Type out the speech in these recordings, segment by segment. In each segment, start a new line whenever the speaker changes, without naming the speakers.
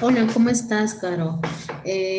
Hola, ¿cómo estás, Caro?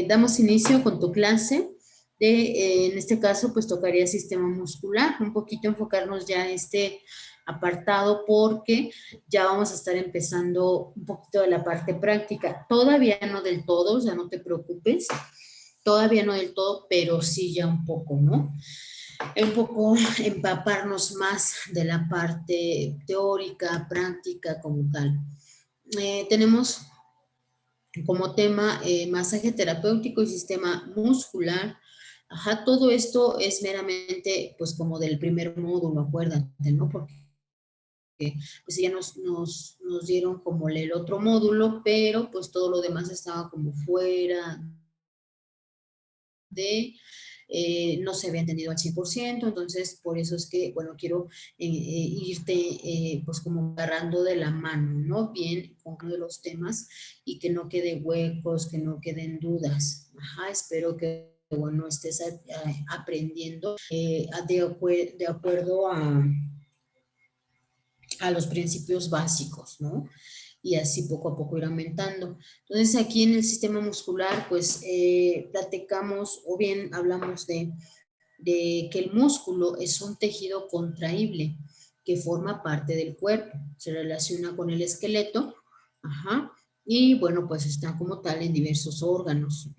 Damos inicio con tu clase en este caso, pues tocaría sistema muscular, un poquito enfocarnos ya en este apartado porque ya vamos a estar empezando un poquito de la parte práctica. Todavía no del todo, ya no te preocupes, todavía no del todo, pero sí ya un poco, ¿no? Un poco empaparnos más de la parte teórica, práctica como tal. Tenemos como tema masaje terapéutico y sistema muscular. Ajá, todo esto es meramente, pues, como del primer módulo, acuérdate, ¿no? Porque pues ya nos dieron como el otro módulo, pero pues todo lo demás estaba como fuera de, no se había entendido al 100%, entonces por eso es que, bueno, quiero irte pues como agarrando de la mano, ¿no? Bien con uno de los temas y que no quede huecos, que no queden dudas. Ajá, espero que, bueno, estés aprendiendo de acuerdo a los principios básicos, ¿no? Y así poco a poco ir aumentando. Entonces aquí en el sistema muscular, pues platicamos o bien hablamos de que el músculo es un tejido contraíble que forma parte del cuerpo, se relaciona con el esqueleto, ajá, y bueno, pues está como tal en diversos órganos.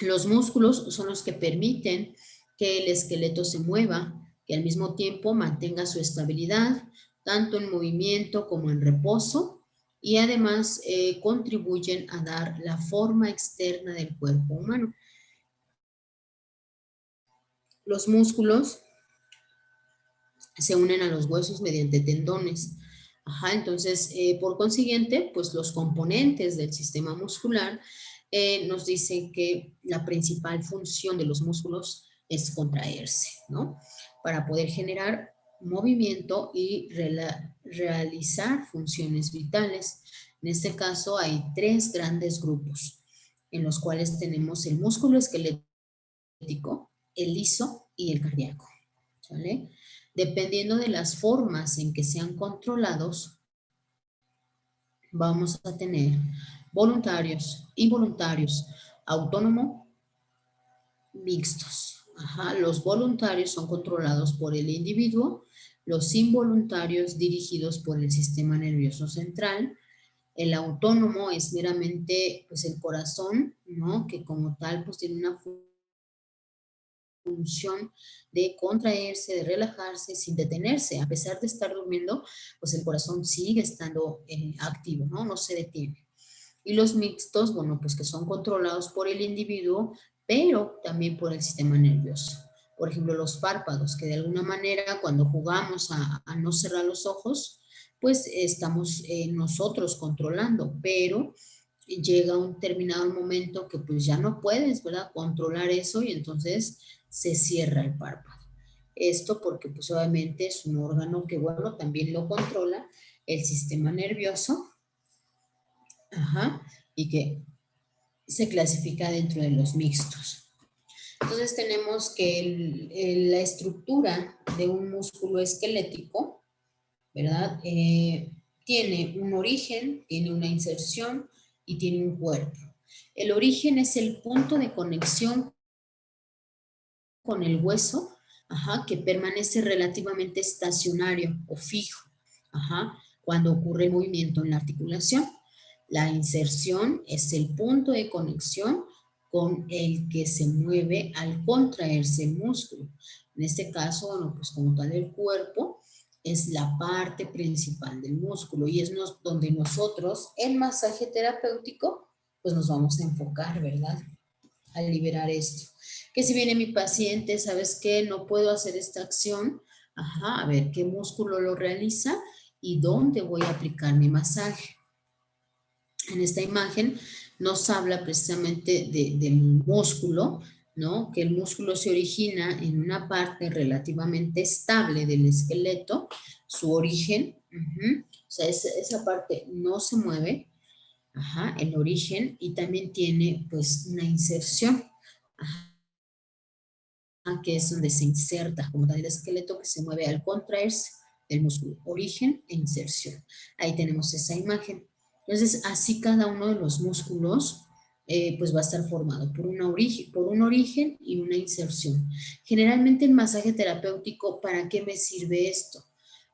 Los músculos son los que permiten que el esqueleto se mueva, que al mismo tiempo mantenga su estabilidad, tanto en movimiento como en reposo, y además contribuyen a dar la forma externa del cuerpo humano. Los músculos se unen a los huesos mediante tendones. Ajá, entonces, por consiguiente, pues los componentes del sistema muscular nos dicen que la principal función de los músculos es contraerse, ¿no? Para poder generar movimiento y realizar funciones vitales. En este caso hay tres grandes grupos en los cuales tenemos el músculo esquelético, el liso y el cardíaco. ¿Sale? Dependiendo de las formas en que sean controlados, vamos a tener voluntarios, involuntarios, autónomo, mixtos. Ajá, los voluntarios son controlados por el individuo, los involuntarios dirigidos por el sistema nervioso central. El autónomo es meramente pues el corazón, ¿no? Que como tal pues tiene una función de contraerse, de relajarse sin detenerse. A pesar de estar durmiendo, pues el corazón sigue estando activo, ¿no? No se detiene. Y los mixtos, bueno, pues que son controlados por el individuo, pero también por el sistema nervioso. Por ejemplo, los párpados, que de alguna manera cuando jugamos a no cerrar los ojos, pues estamos nosotros controlando, pero llega un determinado momento que pues ya no puedes, ¿verdad? Controlar eso y entonces se cierra el párpado. Esto porque pues obviamente es un órgano que, bueno, también lo controla el sistema nervioso, ajá, y que se clasifica dentro de los mixtos. Entonces tenemos que la estructura de un músculo esquelético, ¿verdad? Tiene un origen, tiene una inserción y tiene un cuerpo. El origen es el punto de conexión con el hueso, ajá, que permanece relativamente estacionario o fijo, ajá, cuando ocurre el movimiento en la articulación. La inserción es el punto de conexión con el que se mueve al contraerse el músculo. En este caso, bueno, pues como tal el cuerpo es la parte principal del músculo y es donde nosotros, en masaje terapéutico, pues nos vamos a enfocar, ¿verdad? A liberar esto. Que si viene mi paciente, ¿sabes qué? No puedo hacer esta acción. Ajá, a ver qué músculo lo realiza y dónde voy a aplicar mi masaje. En esta imagen nos habla precisamente del músculo, ¿no? Que el músculo se origina en una parte relativamente estable del esqueleto, su origen, o sea, esa parte no se mueve, ajá, el origen, y también tiene pues una inserción, ajá, que es donde se inserta como tal el esqueleto que se mueve al contraerse del músculo, origen e inserción. Ahí tenemos esa imagen. Entonces, así cada uno de los músculos pues va a estar formado por un origen y una inserción. Generalmente en masaje terapéutico, ¿para qué me sirve esto?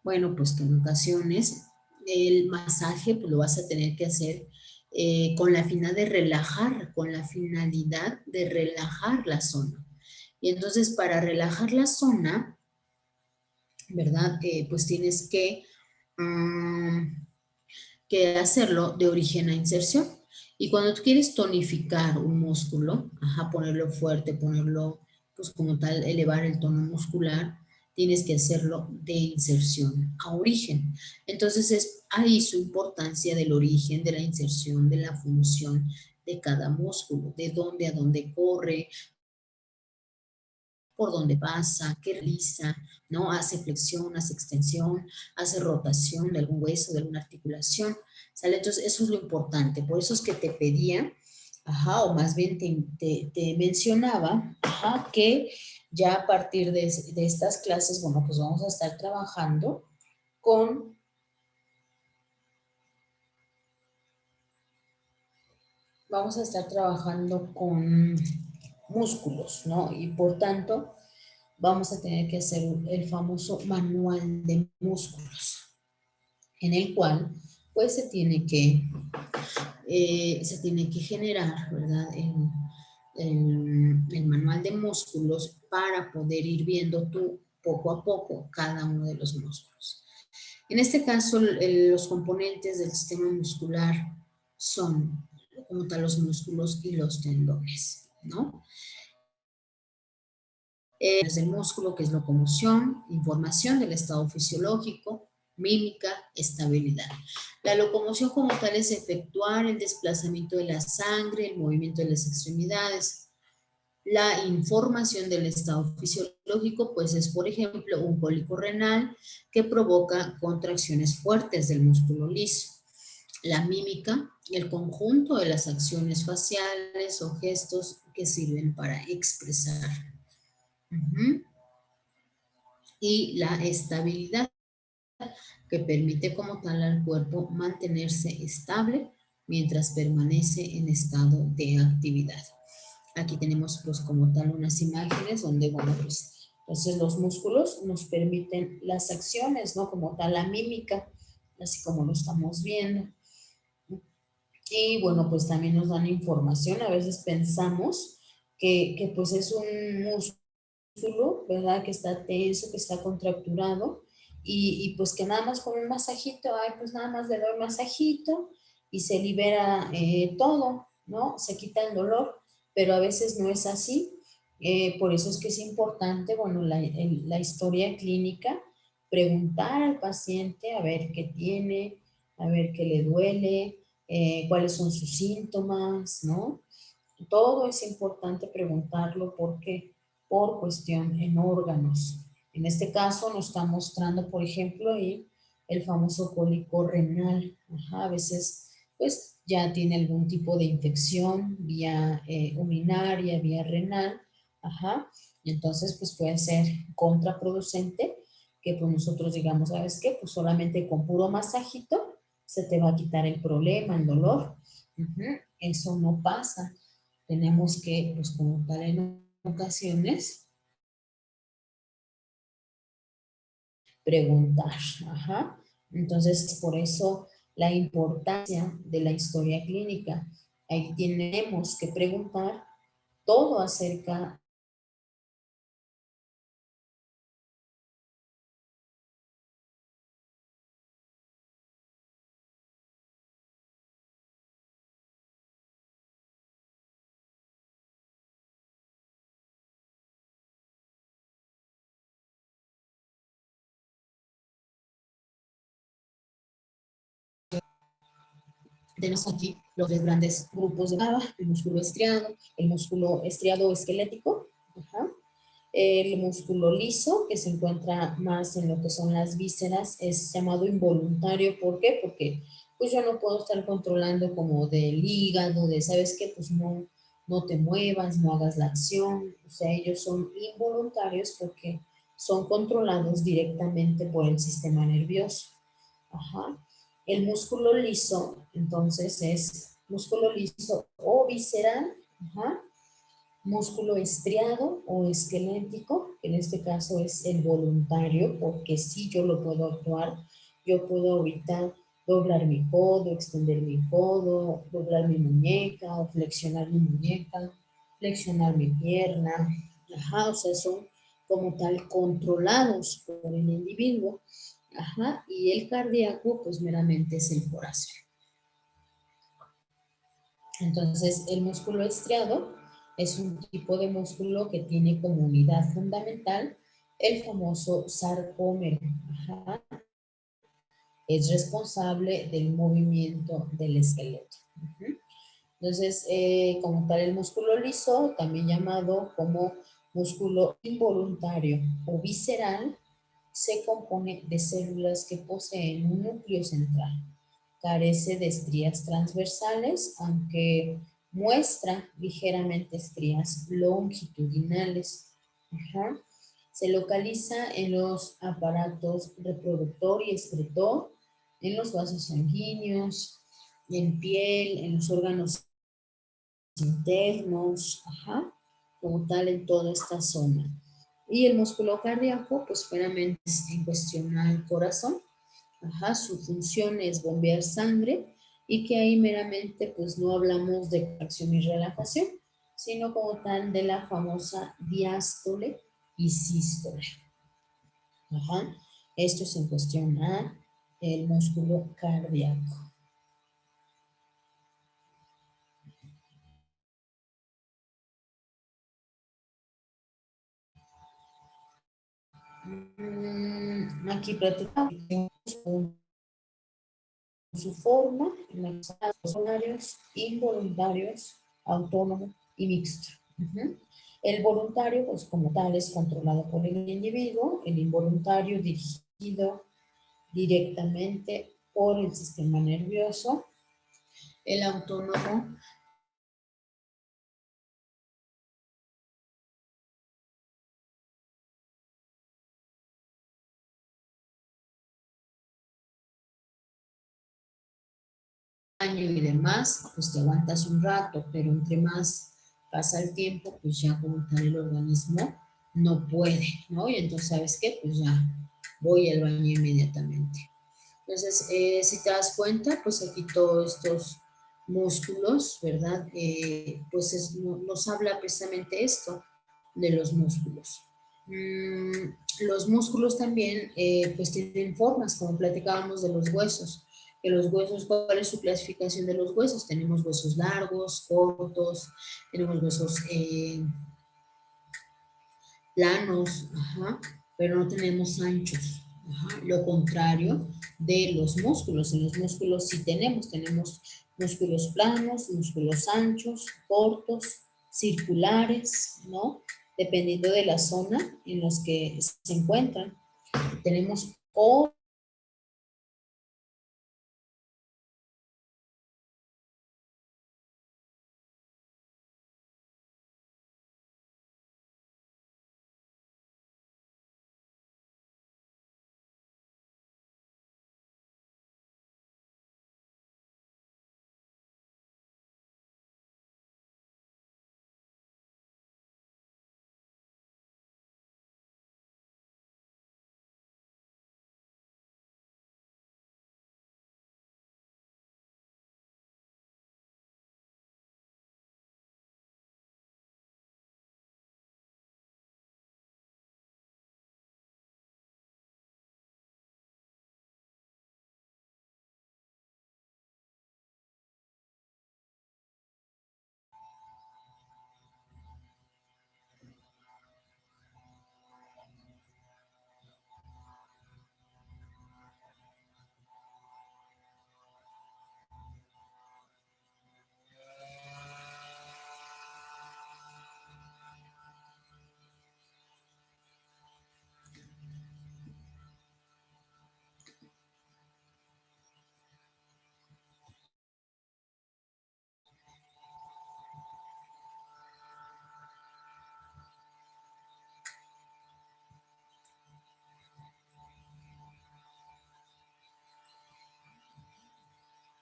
Bueno, pues que en ocasiones el masaje pues lo vas a tener que hacer con la finalidad de relajar, con la finalidad de relajar la zona. Y entonces para relajar la zona, ¿verdad? Pues tienes que hacerlo de origen a inserción. Y cuando tú quieres tonificar un músculo, ajá, ponerlo fuerte, ponerlo, pues como tal, elevar el tono muscular, tienes que hacerlo de inserción a origen. Entonces es ahí su importancia del origen, de la inserción, de la función de cada músculo, de dónde a dónde corre, por dónde pasa, qué realiza, ¿no? Hace flexión, hace extensión, hace rotación de algún hueso, de alguna articulación, ¿sale? Entonces, eso es lo importante. Por eso es que te pedía, ajá, o más bien te mencionaba, ajá, que ya a partir de estas clases, bueno, pues vamos a estar trabajando con, vamos a estar trabajando con músculos, ¿no? Y por tanto, vamos a tener que hacer el famoso manual de músculos, en el cual pues se tiene que generar, ¿verdad? El manual de músculos para poder ir viendo tú poco a poco cada uno de los músculos. En este caso, los componentes del sistema muscular son como tal los músculos y los tendones, ¿no? Del músculo, que es locomoción, información del estado fisiológico, mímica, estabilidad. La locomoción como tal es efectuar el desplazamiento de la sangre, el movimiento de las extremidades. La información del estado fisiológico, pues es, por ejemplo, un cólico renal que provoca contracciones fuertes del músculo liso. La mímica, el conjunto de las acciones faciales o gestos que sirven para expresar. Uh-huh. Y la estabilidad, que permite como tal al cuerpo mantenerse estable mientras permanece en estado de actividad. Aquí tenemos pues como tal unas imágenes donde, bueno, pues entonces los músculos nos permiten las acciones, ¿no? Como tal la mímica, así como lo estamos viendo. Y bueno, pues también nos dan información. A veces pensamos que pues es un músculo, ¿verdad? Que está tenso, que está contracturado pues que nada más con un masajito, ay, pues nada más le doy un masajito y se libera todo, ¿no? Se quita el dolor, pero a veces no es así. Por eso es que es importante, bueno, la historia clínica, preguntar al paciente a ver qué tiene, a ver qué le duele, cuáles son sus síntomas, ¿no? Todo es importante preguntarlo porque por cuestión en órganos. En este caso nos está mostrando, por ejemplo, el famoso cólico renal. Ajá, a veces, pues ya tiene algún tipo de infección vía urinaria, vía renal. Ajá, y entonces pues puede ser contraproducente que pues nosotros digamos, ¿sabes qué? Pues solamente con puro masajito se te va a quitar el problema, el dolor. Eso no pasa. Tenemos que, pues como tal en ocasiones, preguntar. Ajá. Entonces, por eso la importancia de la historia clínica. Ahí tenemos que preguntar todo acerca. Tenemos aquí los tres grandes grupos de GABA, el músculo estriado esquelético, ajá, el músculo liso, que se encuentra más en lo que son las vísceras, es llamado involuntario. ¿Por qué? Porque pues yo no puedo estar controlando como del hígado, de, ¿sabes qué? Pues no te muevas, no hagas la acción. O sea, ellos son involuntarios porque son controlados directamente por el sistema nervioso. Ajá. El músculo liso, entonces, es músculo liso o visceral, ajá, músculo estriado o esquelético, que en este caso es el voluntario, porque sí yo lo puedo actuar, yo puedo ahorita doblar mi codo, extender mi codo, doblar mi muñeca o flexionar mi muñeca, flexionar mi pierna, ajá, o sea, son como tal controlados por el individuo, ajá, y el cardíaco pues meramente es el corazón. Entonces, el músculo estriado es un tipo de músculo que tiene como unidad fundamental el famoso sarcómero. Ajá. Es responsable del movimiento del esqueleto. Ujú. Entonces, como tal, el músculo liso, también llamado como músculo involuntario o visceral, se compone de células que poseen un núcleo central. Carece de estrías transversales, aunque muestra ligeramente estrías longitudinales. Ajá. Se localiza en los aparatos reproductor y excretor, en los vasos sanguíneos, en piel, en los órganos internos, ajá, como tal en toda esta zona. Y el músculo cardíaco, pues meramente es en cuestión al corazón, ajá, su función es bombear sangre y que ahí meramente pues no hablamos de contracción y relajación, sino como tal de la famosa diástole y sístole. Ajá. Esto es en cuestión a el músculo cardíaco. Aquí platicamos su forma, voluntarios, involuntarios, autónomo y mixto. Uh-huh. El voluntario, pues como tal, es controlado por el individuo, el involuntario dirigido directamente por el sistema nervioso, el autónomo y demás, pues te aguantas un rato, pero entre más pasa el tiempo, pues ya como tal el organismo no puede, ¿no? Y entonces, ¿sabes qué? Pues ya voy al baño inmediatamente. Entonces, si te das cuenta, pues aquí todos estos músculos, ¿verdad? Pues nos habla precisamente esto de los músculos. Los músculos también, pues tienen formas, como platicábamos de los huesos. Que los huesos, ¿cuál es su clasificación de los huesos? Tenemos huesos largos, cortos, tenemos huesos planos, ajá, pero no tenemos anchos. Ajá. Lo contrario de los músculos. En los músculos sí tenemos músculos planos, músculos anchos, cortos, circulares, ¿no? Dependiendo de la zona en los que se encuentran. Tenemos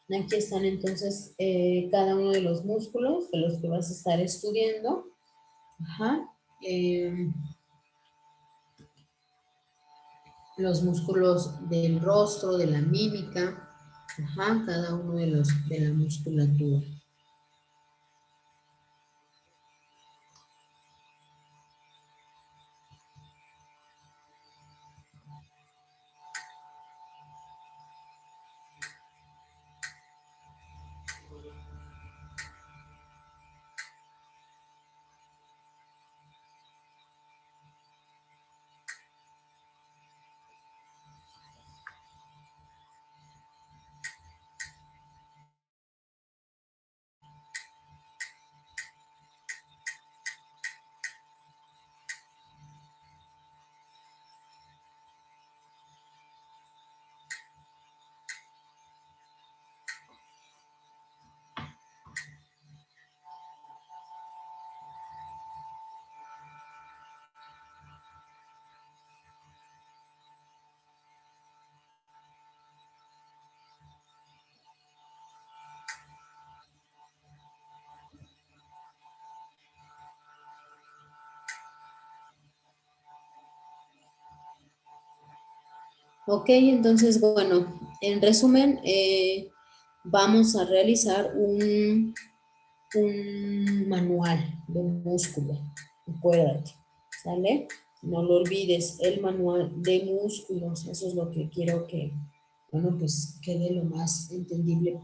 Aquí están entonces cada uno de los músculos de los que vas a estar estudiando. Ajá. Los músculos del rostro, de la mímica. Ajá, cada uno de los de la musculatura. Ok, entonces, bueno, en resumen, vamos a realizar un manual de músculo, acuérdate, ¿sale? No lo olvides, el manual de músculos, eso es lo que quiero que, bueno, pues quede lo más entendible